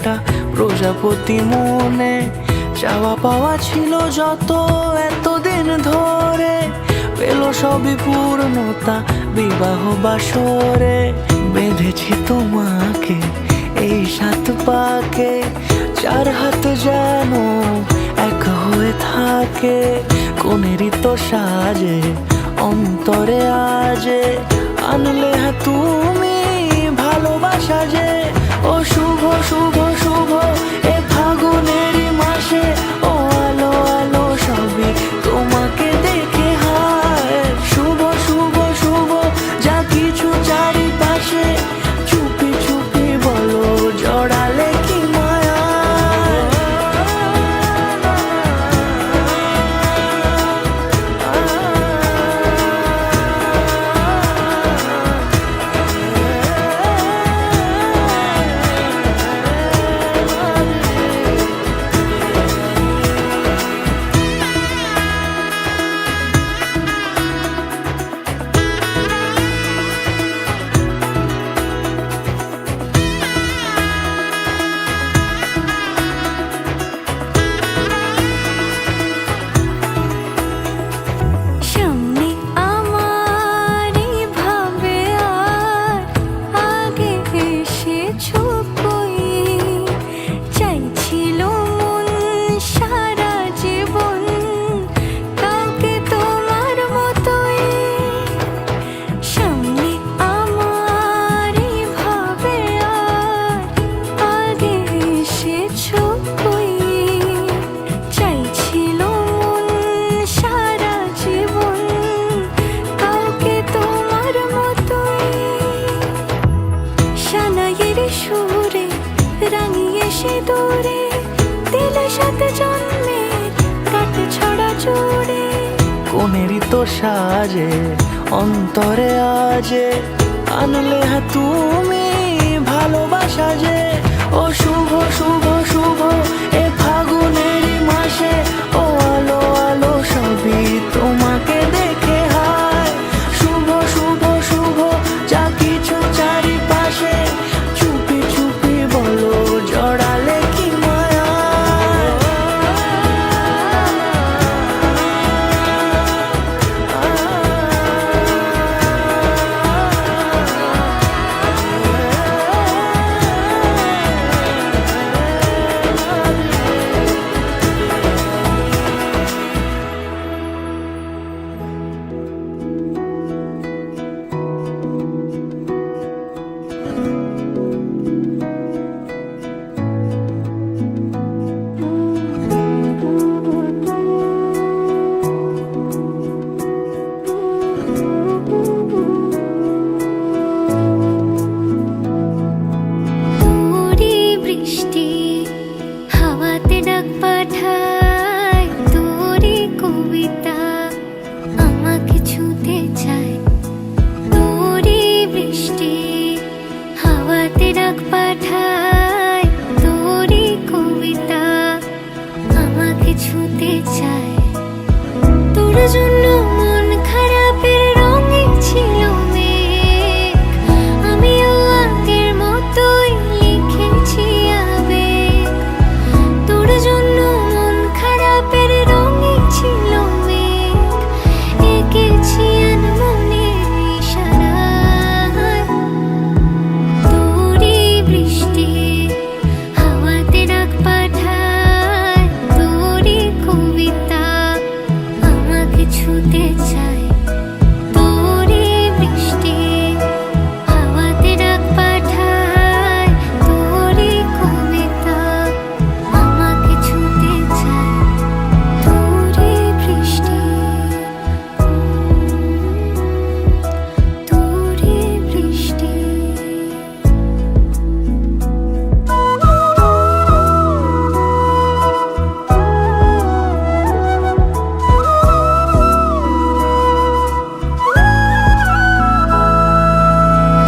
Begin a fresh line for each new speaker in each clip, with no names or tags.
একটা প্রজাপতি মনে, চাওয়া পাওয়া ছিল যত এতদিন ধরে, পেল সবই পূর্ণতা বিবাহ বাসরে। বেঁধেছি তোমাকে এই 7 পাকে, 4 হাত যেন এক হয়ে থাকে। কোনেরই তো সাজে অন্তরে আজে, আনলে তুমি ভালোবাসা যে। ও শুভ শুভ শুভ এ ফাগুনেরই মাসে, ও আলো আলো সবই তোমাকে দেখে হায়। শুভ শুভ শুভ যা কিছু চারিপাশে, চুপি চুপি বলো জড়ালে কি মায়া। সুরে রাঙিয়ে সে দূরে দিলে 7 জন্মের কাট ছড়া জোড়ে। কোনেরই তো সাজে অন্তরে আজে, আনলে তুমি ভালোবাসা যে। ও শুভ শুভ শুভ এ ফাগুনেরই মাসে, ও আলো আলো সবই তোমাকে দেখে হায়। শুভ শুভ শুভ যা কিছু চারিপাশে, চুপি চুপি বলো জড়ালে কি মায়া। তোর জন্য মন খারাপের রঙে ছিল মেঘ, আমিও আগের মতোই লিখেছি আবেগ। তোর জন্য মন খারাপের রঙে ছিল মেঘ, এঁকেছি আনমনের ইশারায়। তোরই বৃষ্টি হাওয়াতে ডাক পাঠায়, তোরই কবিতা আমাকে ছুতে চায়। তোরই বৃষ্টি হাওয়াতে ডাক পাঠায়, তোরই কবিতা আমাকে ছুতে চায়। তোরই বৃষ্টি, তোরই বৃষ্টি।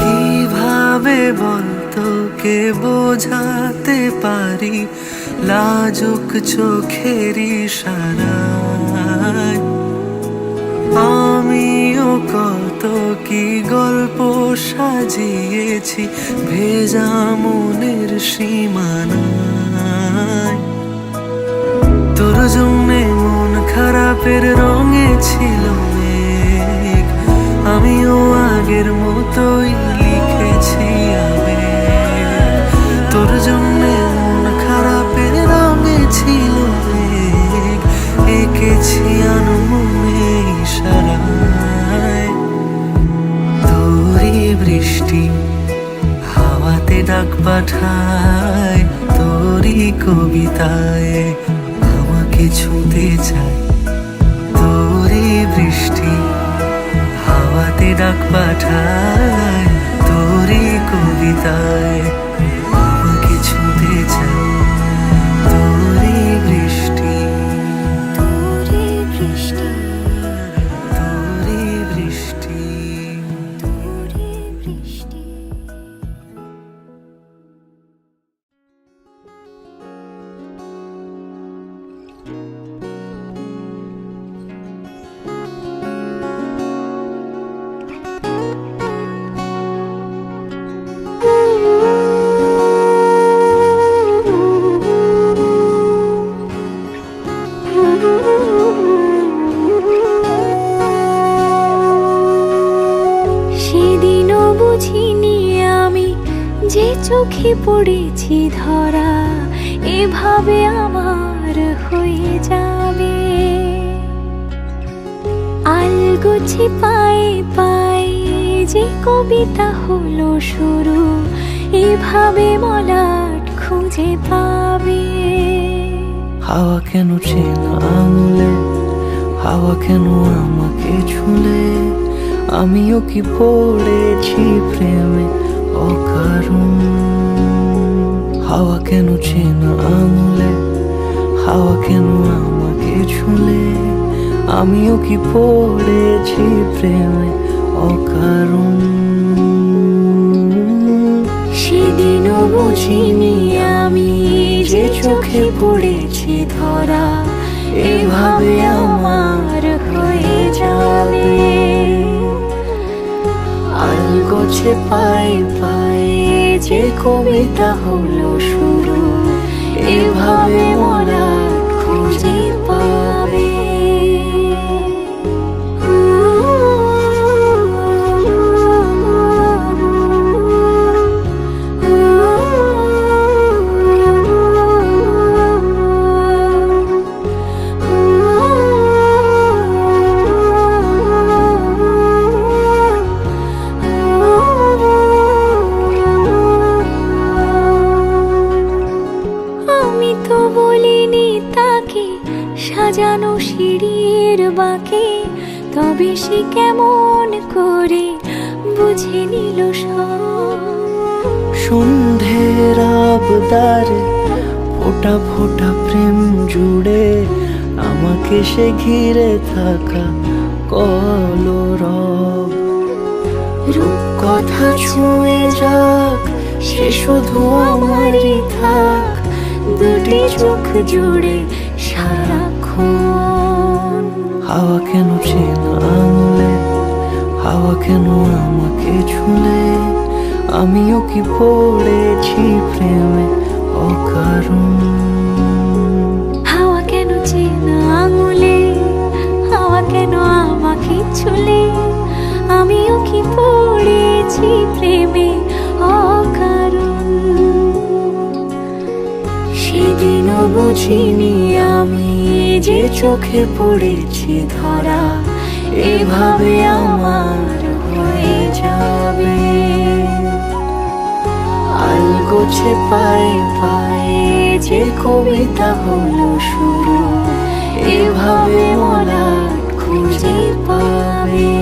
কিভাবে বলতো কে বোঝাতে পারি লাজুক চোখের ইশারায়, আমিও কত কত কি গল্প সাজিয়েছি ভেজা মনের সীমানায়। তোর জন্যে মন খারাপের রঙে ছিল মেঘ, আমিও আগের মতোই লিখেছি আবেগ। তোর জন্যে মন খারাপের রঙে ছিল মেঘ, এঁকেছি আনমনে ইশারায়। তোরই বৃষ্টি হাওয়াতে ডাক পাঠায়, তোরই কবিতায় আমাকে ছুঁতে চায়। তোরই বৃষ্টি হাওয়াতে ডাক পাঠায়, তোরই কবিতায় আমাকে ছুঁতে চায়। তোরই বৃষ্টি, তোরই বৃষ্টি, তোরই বৃষ্টি, তোরই বৃষ্টি। সেদিনও বুঝিনি আমি যে চোখে পড়েছি ধরা, এভাবে আমার হয়ে যাবে। আলগোছে পায়ে পায়ে যে কবিতা হলো শুরু, এভাবে মলাট খুঁজে পাবে।
হাওয়া কেন চেনা আঙুলে, হাওয়া কেন আমাকে ছুলে, আমিও কি পড়েছি প্রেমে অকারণ। হাওয়া কেন চেনা আঙুলে, হাওয়া কেন আমাকে ছুলে, আমিও কি পড়েছি প্রেমে অকারণ।
সেদিনও বুঝিনি আমি যে চোখে পড়েছি ধরা, এভাবে আমার হয়ে যাবে। আলগোছে পায়ে পায়ে যে কবিতা হলো শুরু, এভাবে মোরা খুঁজে পাবে। সাজানো সিঁড়ির বাঁকে, তবে সে কেমন করে বুঝে নিল সব।
সন্ধ্যের আবদারে ফোঁটা ফোঁটা প্রেম জুড়ে, আমাকে সে ঘিরে থাকা কলরব।
রূপকথা ছুঁয়ে যাক, সে শুধু আমারই থাক, দুটি চোখ জুড়ে সারাক্ষণ।
হাওয়া কেন চেনা আঙুলে, হাওয়া কেন আমাকে ছুলে, আমিও কি পড়েছি প্রেমে অকারণ।
হাওয়া কেন চেনা আঙুলে, হাওয়া কেন আমাকে ছুলে, আমিও কি পড়েছি প্রেমে অকারণ। সেদিনও বুঝিনি আমি যে চোখে পড়েছি ধরা, এভাবে আমার হয়ে যাবে। আলগোছে পায়ে পায়ে যে কবিতা হলো শুরু, এভাবে মোরা খুঁজে পাবে।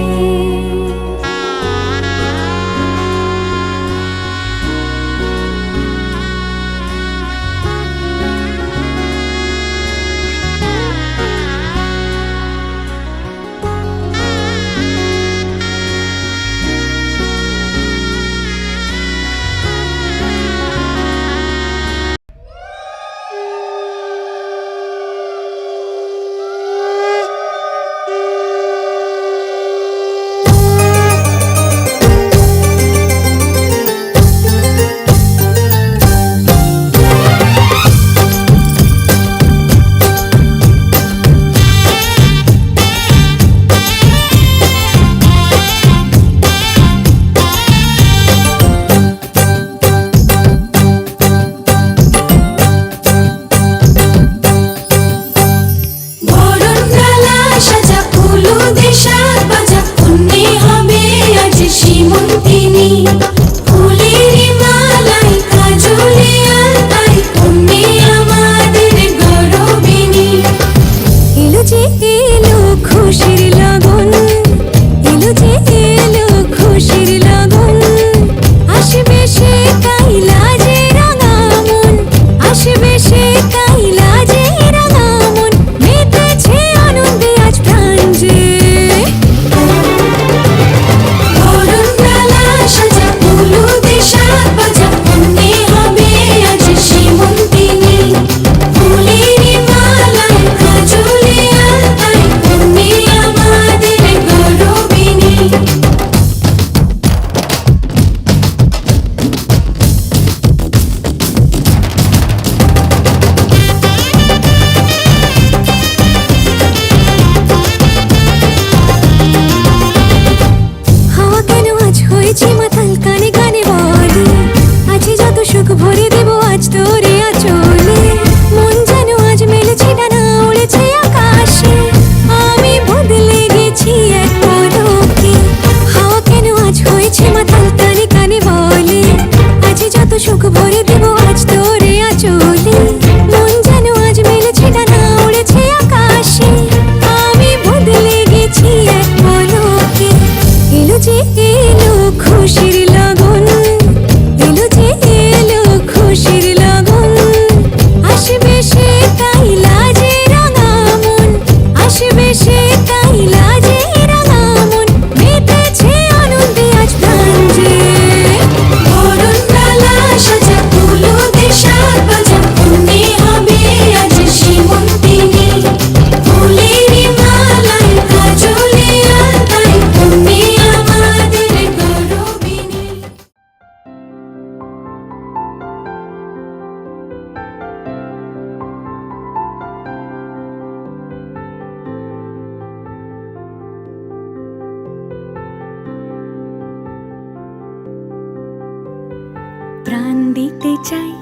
দিতে চাই,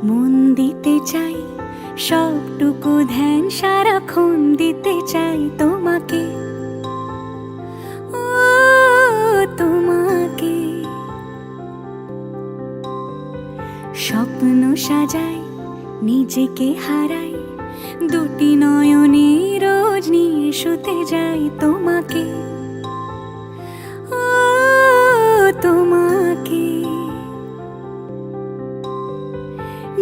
মন দিতে চাই, সবটুকু ধ্যান সারাক্ষণ দিতে চাই তোমাকে, ও তোমাকে। স্বপ্ন সাজাই, নিজেকে হারাই, দুটি নয়নে রোজ নিয়ে শুতে যাই তোমাকে, ও তোমাকে।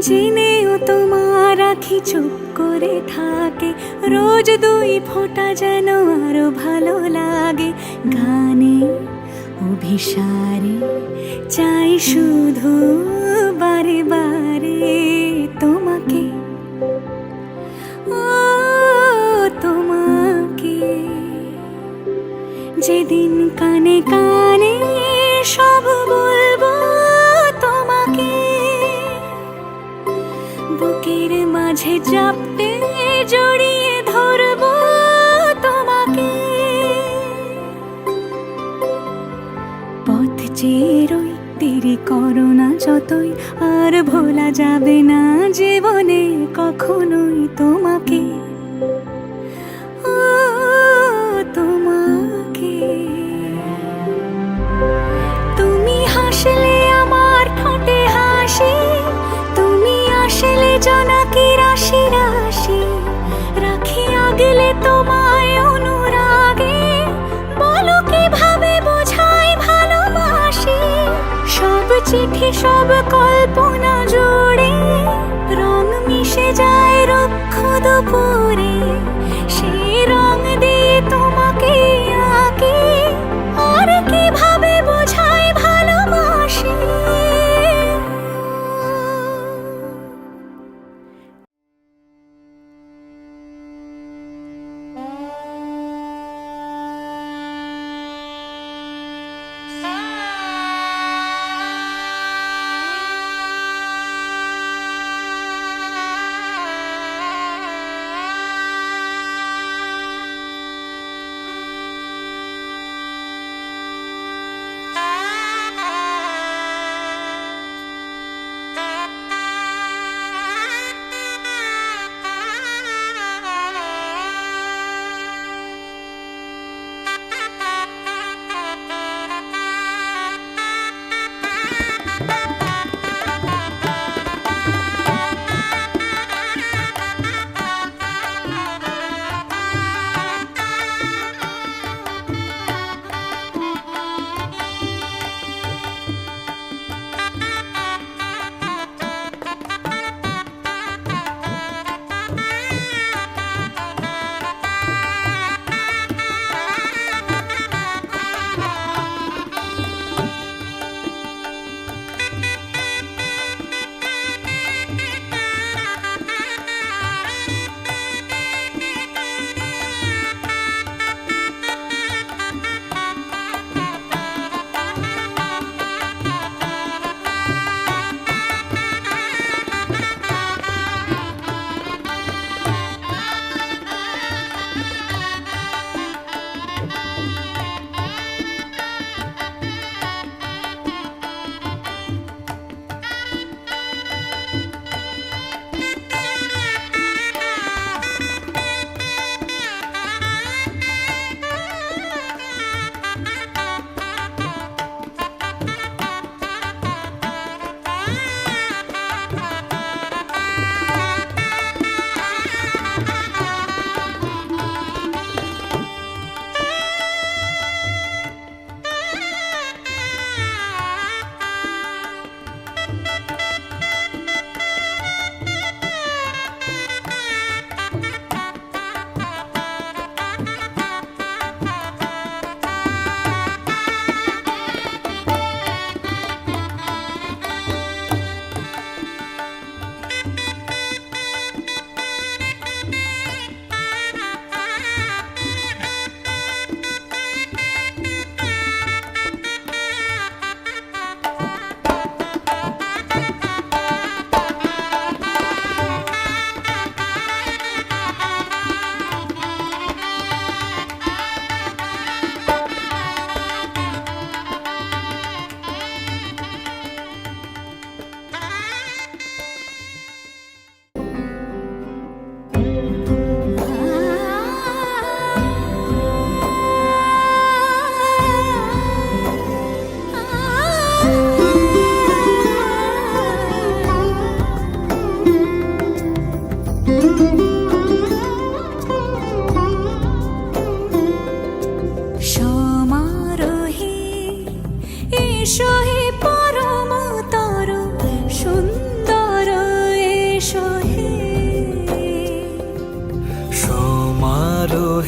জেনেও তোমার আখি চুপ করে থাকে, রোজ দুই ফোঁটা যেন আরো ভালো লাগে। গানে অভিসারে চাই শুধু বারে বারে তোমাকে, ও তোমাকে। যেদিন কানে কানে সব বলবো তোমাকে, বুকের মাঝে চাপতে জড়িয়ে ধরবো তোমাকে। পথ চেয়ে রই, দেরি করো না যতই, আর ভোলা যাবে না জীবনে কখনোই তোমাকে, ও তোমাকে। তুমি হাসলে আমার ঠোঁটে হাসি, তুমি আসলে জোনাকি রাশি রাশি, রাখি আগলে তোমায় অনুরাগে, বলো কিভাবে বোঝাই ভালোবাসি। সব চিঠি সব কল্পনা জুড়ে রং মিশে যায় রুক্ষ দুপুরে, সেই রং দিয়ে তোমাকে আঁকি, আর কিভাবে বোঝাই ভালোবাসি।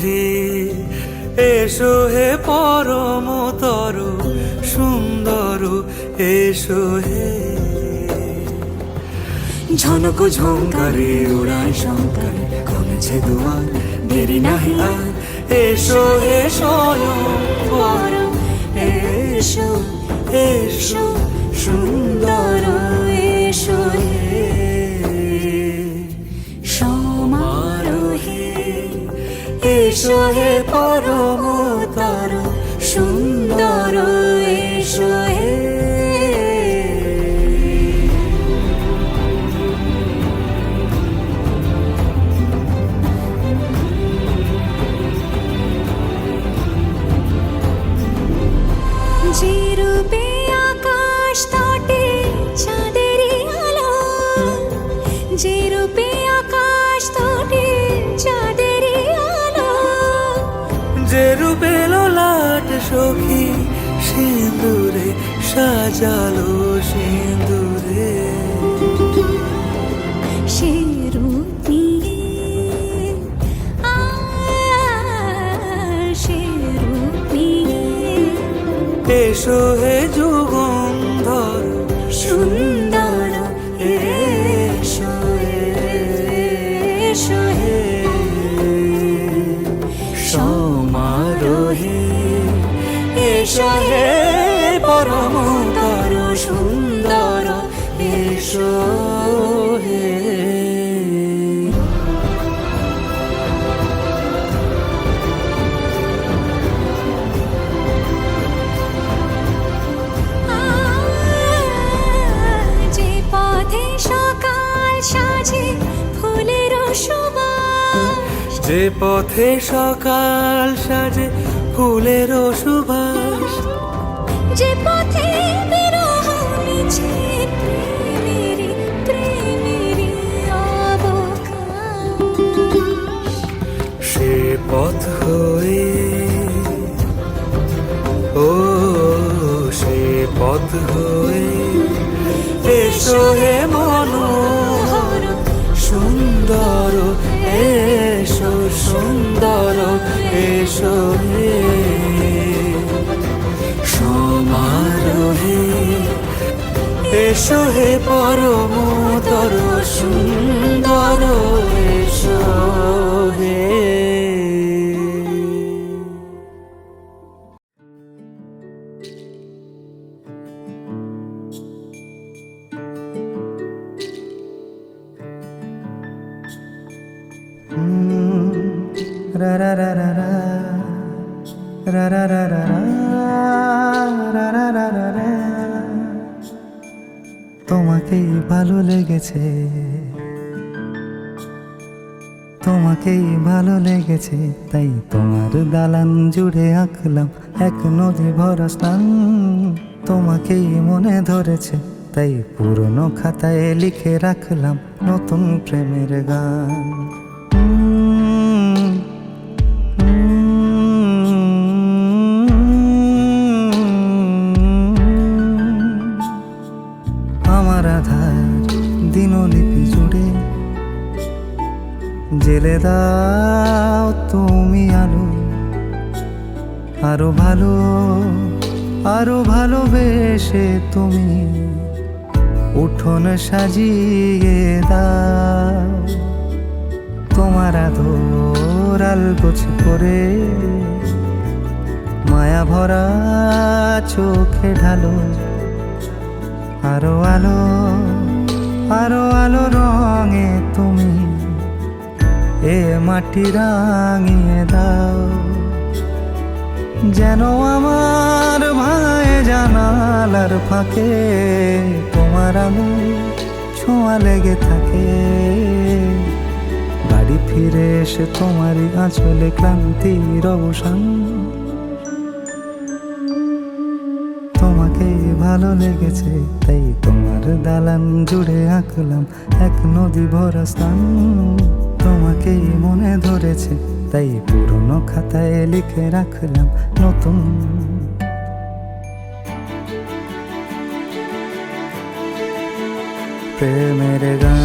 হে এসো হে পরমতর সুন্দর এসো হে ঝনক ঝঙ্কারে উড়ায় শঙ্কারে কমেছে দুয়ার দেরি নাহি আর এসো হে স্বয়ং বর এসো এসো সুন্দর এসো হে সমারোহে এসো হে পরমতর সুন্দর এসো হে
যে রূপে আকাশ তটে চাঁদেরই আলো, যে রূপে আকাশ তটে চাঁদেরই আলো,
যে রূপে লোলাট সখী সিঁদুরে সাজালো সিঁদুরে
সে রূপ নিয়ে সে রূপ নিয়ে
এসো হে যুগন্ধর
সুন্দর এসো এসো হে
সমারোহে এসো হে পরমতর সুন্দর এসো হে
যে পথে সকাল সাজে ফুলের সুবাস,
যে পথে সকাল সাজে ফুলের সুবাস,
যে পথে বিরহ মিছে প্রেমেরই প্রেমেরই অবকাশ,
সে পথ হয়ে ও সে পথ হয়ে এসো হে মনোহর সুন্দর এসো সুন্দর এসো হে সমারোহে এসো হে পরমতর সুন্দর এসো হে ra ra ra ra ra ra ra ra ra ra ra ra ra ra তোমাকেই ভালো লেগেছে, তোমাকেই ভালো লেগেছে, তাই তোমার দালান জুড়ে আঁকলাম এক নদী ভরা স্থান। তোমাকেই মনে ধরেছে, তাই পুরনো খাতায় লিখে রাখলাম নতুন প্রেমের গান। আমার আধার দিনলিপি জুড়ে জেলে দাও তুমি আলো, আরো ভালো আরো ভালোবেসে তুমি উঠোন সাজিয়ে দাও। তোমার আদর আলগোছ করে মায়া ভরা চোখে ঢালো, আরো আলো আরো আলো রঙে তুমি এ মাটি রাঙিয়ে দাও। যেন আমার ভাই জানালার ফাঁকে তোমার আঙুল ছোঁয়া লেগে থাকে। বাড়ি ফিরে এসে তোমারই আঁচলে ক্লান্তির অবসান। তোমাকেই ভালো লেগেছে, তাই তোমার দালান জুড়ে আঁকলাম এক নদী ভরা স্থান। তোমাকেই মনে ধরেছে, তাই পুরনো খাতায় লিখে রাখলাম নতুন প্রেমের গান।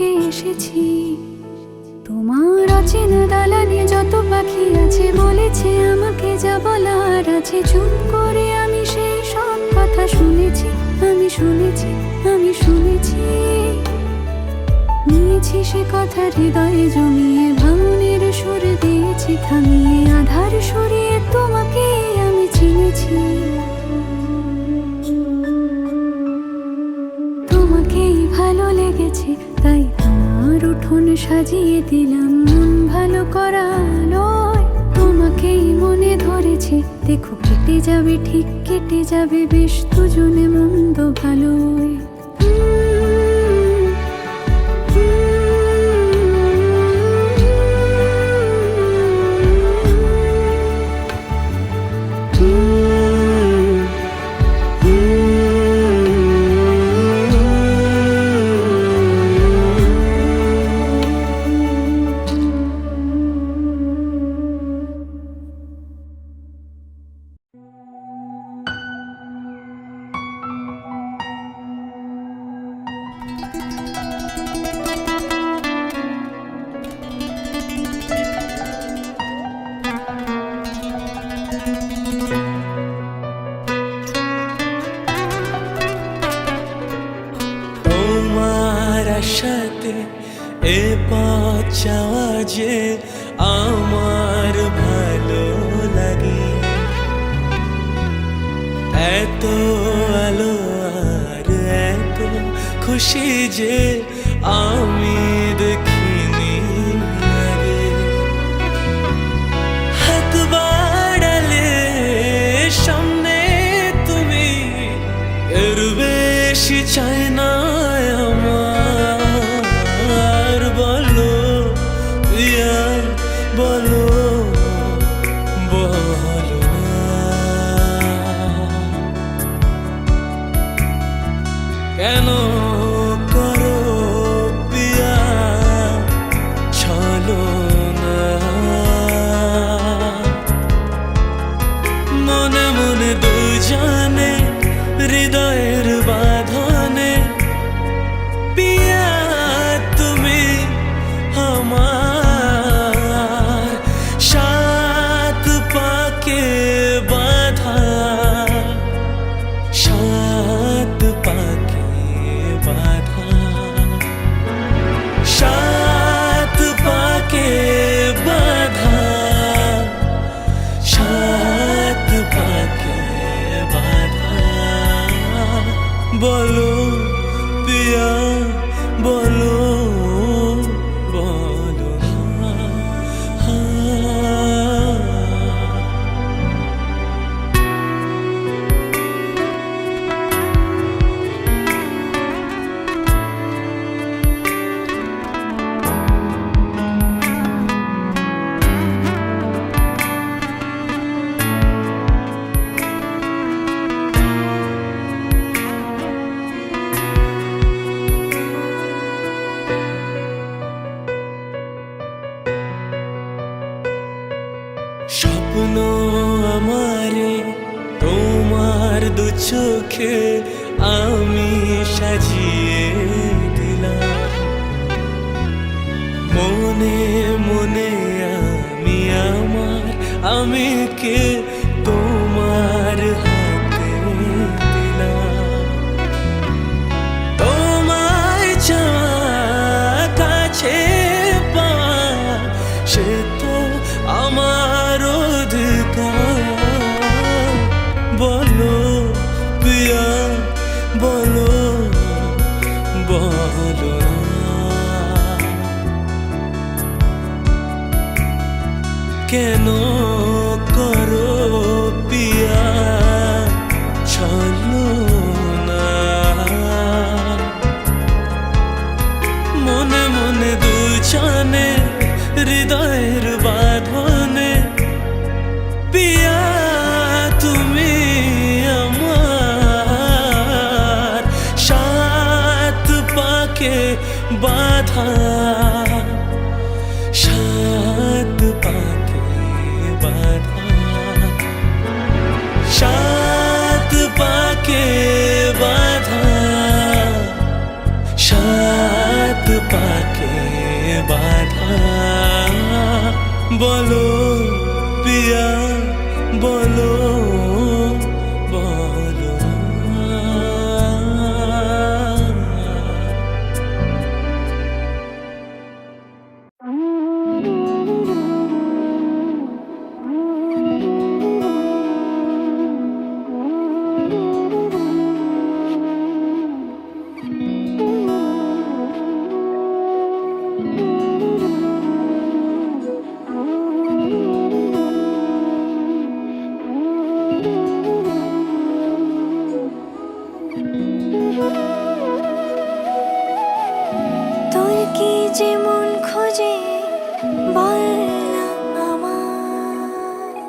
থেকে এসেছি। তোমার অচেনা দালানে যত পাখি আছে বলেছে আমাকে যা বলার আছে, চুপ করে আমি সেই সব কথা শুনেছি, আমি শুনেছি, আমি শুনেছি। নিয়েছি সে কথা হৃদয়ে জমিয়ে, ভাঙনের সুর দিয়েছি থামিয়ে, আধার সরিয়ে তোমাকে আমি চিনেছি। তোমাকেই ভালো লেগেছে তাই তোমার উঠোন সাজিয়ে দিলাম মন ভালো করা আলোয়। তোমাকেই মনে ধরেছে, দেখো কেটে যাবে, ঠিক কেটে যাবে বেশ দুজনে মন্দ ভালোয়।
তোমার আশাতে এ পথ যাওয়া যে আমার ভালো লাগে, এত আলো আর এত খুশি যে আমি দেখিনি আগে। হাত বাড়ালে সামনে তুমি, এর বেশি চাই না আমার। বলো প্রিয়া, বলো বলো না, কেন করো প্রিয়া ছলনা। মনে মনে দুজনে হৃদয়ের বাঁধনে, পিয়া তুমি আমার সাত পাকে বাঁধা, সাত পাকে বাঁধা, সাত পাকে বাঁধা, সাত পাকে বাঁধা। বলো পিয়া, বলো বলো না। স্বপ্ন আমারে তোমার দু চোখে আমি সাজিয়ে দিলাম, মনে মনে আমি আমার আমিকে তোমার হাতে দিলাম। তোমায় চাওয়া কাছে পাওয়া সে তো আমার অধিকার। বলো প্রিয়া, বলো বলো না, কেন করো পিয়া ছলনা। মনে মনে দুজনে হৃদয়ের বাঁধনে, পিয়া তুমি আমার সাত পাকে বাঁধা, সাত পাকে বলো পিয়া বলো বলো
তোর কি যে মন খোঁজে বল না আমায়,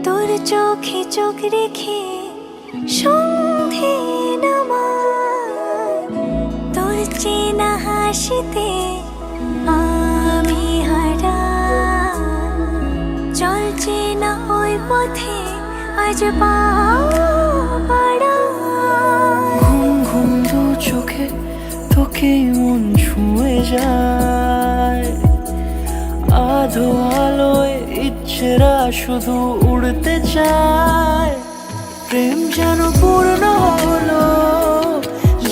তোর চোখে চোখ রেখে সন্ধে নামায়, তোর চেনা হাসিতে আমি হারাই, চল চেনা ওই পথে আজ পা বাড়াই।
ঘুম ঘুম দু চোখে তোকে মন ছুঁয়ে যায়, আধো আলোয় ইচ্ছেরা শুধু উড়তে চায়। প্রেম যেন পূর্ণ হলো,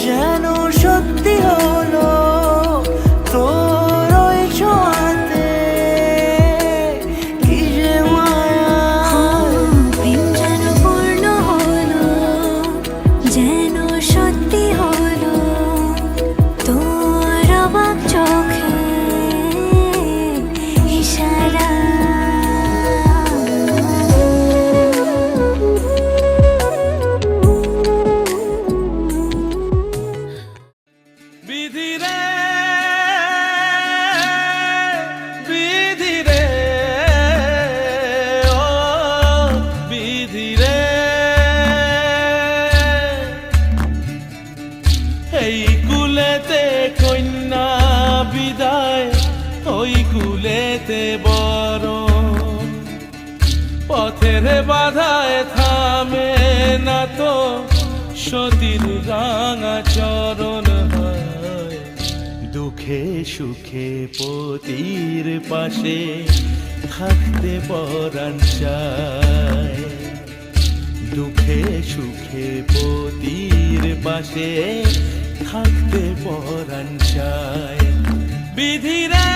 যেন সত্যি হলো তোর ওই ছোঁয়াতে, কি যে মায়া।
প্রেম যেন পূর্ণ হলো, যেন সত্যি হলো তোর অবাক চোখে ইশারা।
বিধি রে বিধি রে ও বিধি রে, এই কুলেতে কন্যা বিদায়, ওই কুলেতে বরণ, পথের বাধায় থামে না তো সতীর রাঙা চরণ। হয় দুঃখে সুখে পতির পাশে থাকতে পরাণ চায়, দুঃখে সুখে পতির পাশে থাকতে পরাণ চায়। বিধি রে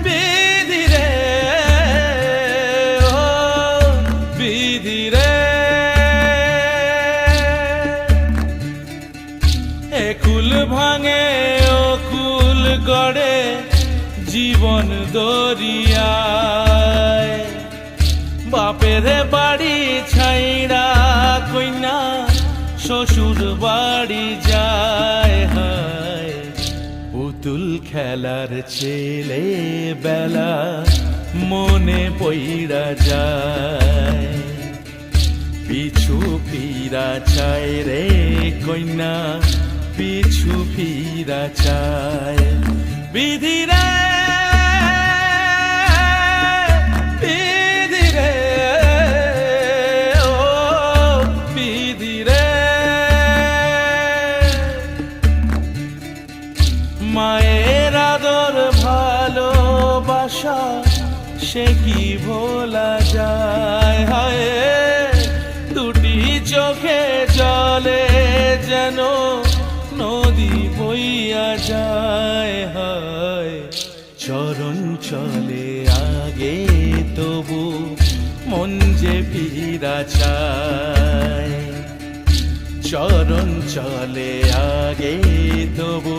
বিধি রে ও বিধি রে, একুল ভাঙে ও কুল গড়ে জীবন দরিয়ায়, বাপের বাড়ি ছাইড়া কইনা শ্বশুর বাড়ি যায়। হায় পুতুল খেলার ছেলে বেলা মনে পইড়া যায়, পিছু ফিরা চায় রে কইনা পিছু ফিরা চায়। বিধি রে বিধি রে ও বিধি রে, মায়ের আদর ভালোবাসা সে কি ভোলা যায়। হায় দুটি চোখে জলে যেন নদী বইয়া যায়। হায় চরণ চলে আগে তবু মন যে ফিরা চায়, চরণ চলে আগে তবু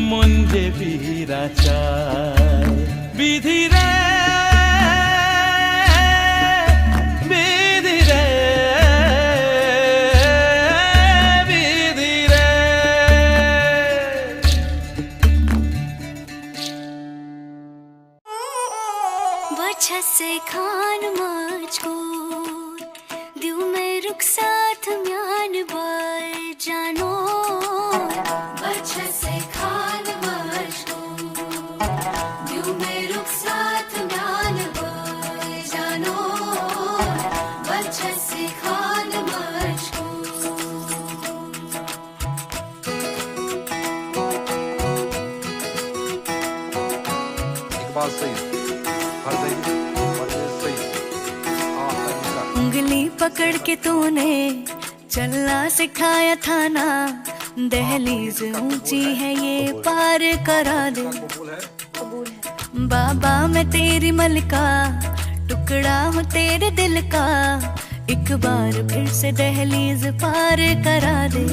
মন যে ফিরা চায়। বিধি রে বিধি রে বিধি রে,
बच्चा से खान मुझको दिल में रुख साथ म्यान बर जानो, बच्चा से खान मुझको दिल में रुख साथ म्यान बर जानो, बच्चा से खान मुझको।
Fazlayız. Fazlayız. Fazlayız.
उंगली पकड़ के तूने चलना सिखाया था ना, दहलीज ऊंची है ये पार करा दे। बाबा मैं तेरी मलिका, टुकड़ा हूँ तेरे दिल का, एक बार फिर से दहलीज पार करा दे।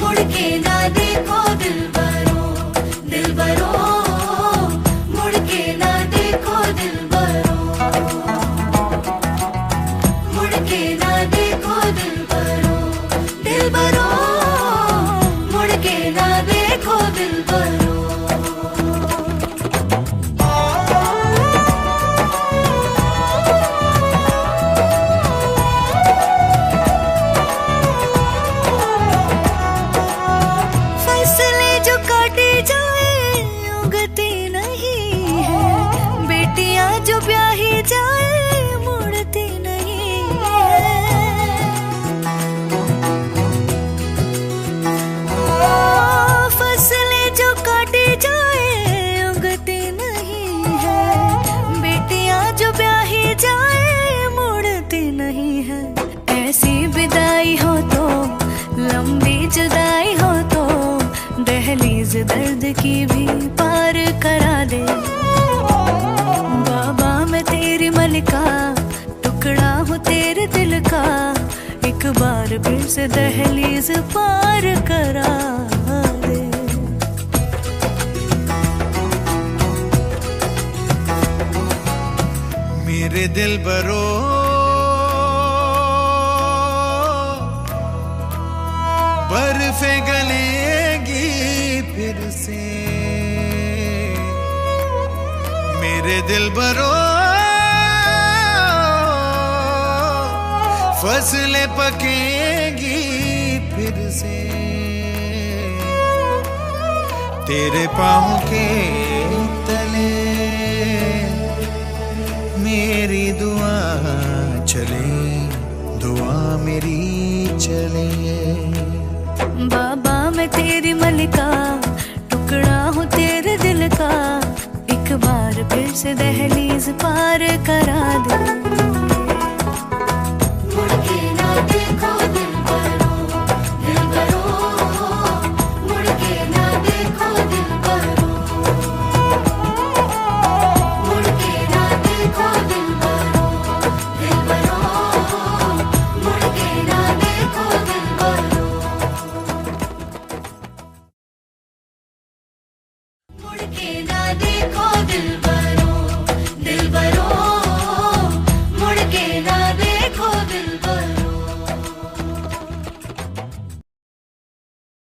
मुड़ के ना देखो दिलबरो, दिलबरो, मुड़ के ना देखो दिलबरो, मुड़ के ना देखो दिलबरो, दिलबरो, मुड़ के ना देखो दिलबरो। फसले जो काटे जाए उगती नहीं है, बेटियां जो ब्याही जाए मुड़ती नहीं है। फसले जो काटे जाए उगती नहीं है, बेटियां जो ब्याही जाए मुड़ती नहीं है। ऐसी विदाई हो तो, लंबी जुदाई हो तो, दहलीज दर्द की भी पार करा दे। बाबा मैं तेरी मलिका, टुकड़ा हूँ तेरे दिल का, एक बार फिर से दहलीज पार करा दे।
मेरे दिल बरो बर्फे गलेगी फिर से, मेरे दिल बरो फसलें पकेगी फिर से, तेरे पाँव के तले मेरी दुआ चले, दुआ मेरी चले।
बाबा मैं तेरी मलिका, टुकड़ा हूँ तेरे दिल का, एक बार फिर से दहलीज पार करा दे।